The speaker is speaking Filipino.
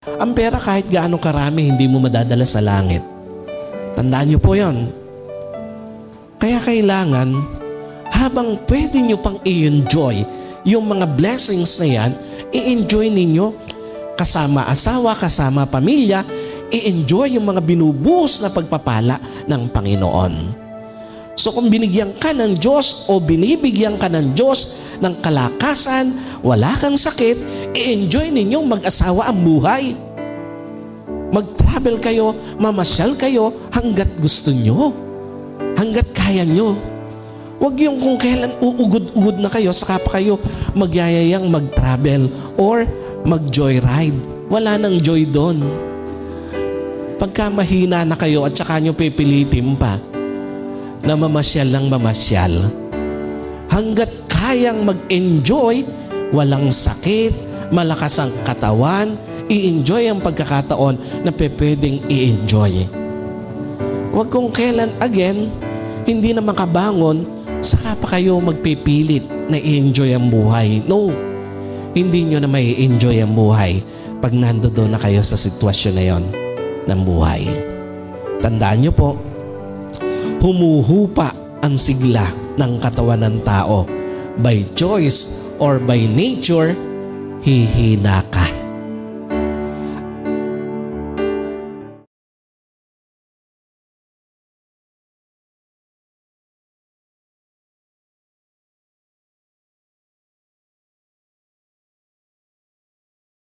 Ang pera kahit gaano karami, hindi mo madadala sa langit. Tandaan niyo po yon. Kaya kailangan, habang pwede niyo pang i-enjoy yung mga blessings na yan, i-enjoy ninyo kasama asawa, kasama pamilya, i-enjoy yung mga binubuhos na pagpapala ng Panginoon. So kung binigyan ka ng Diyos o binibigyan ka ng Diyos ng kalakasan, wala kang sakit, i-enjoy ninyong mag-asawa ang buhay. Mag-travel kayo, mamasyal kayo hanggat gusto nyo, hanggat kaya nyo. Huwag yung kung kailan uugod-ugod na kayo, saka pa kayo magyayayang mag-travel or mag-joyride. Wala nang joy doon. Pagka mahina na kayo at saka nyo pipilitin pa na mamasyal lang mamasyal, hanggat kayang mag-enjoy, walang sakit, malakas ang katawan, i-enjoy ang pagkakataon na pwedeng i-enjoy. Huwag kung kailan, again, hindi na makabangon, saka pa kayo magpipilit na i-enjoy ang buhay. No, hindi nyo na may enjoy ang buhay pag nandoon na kayo sa sitwasyon na yon ng buhay. Tandaan nyo po, humuhupa ang sigla ng katawan ng tao. By choice or by nature, hihina ka.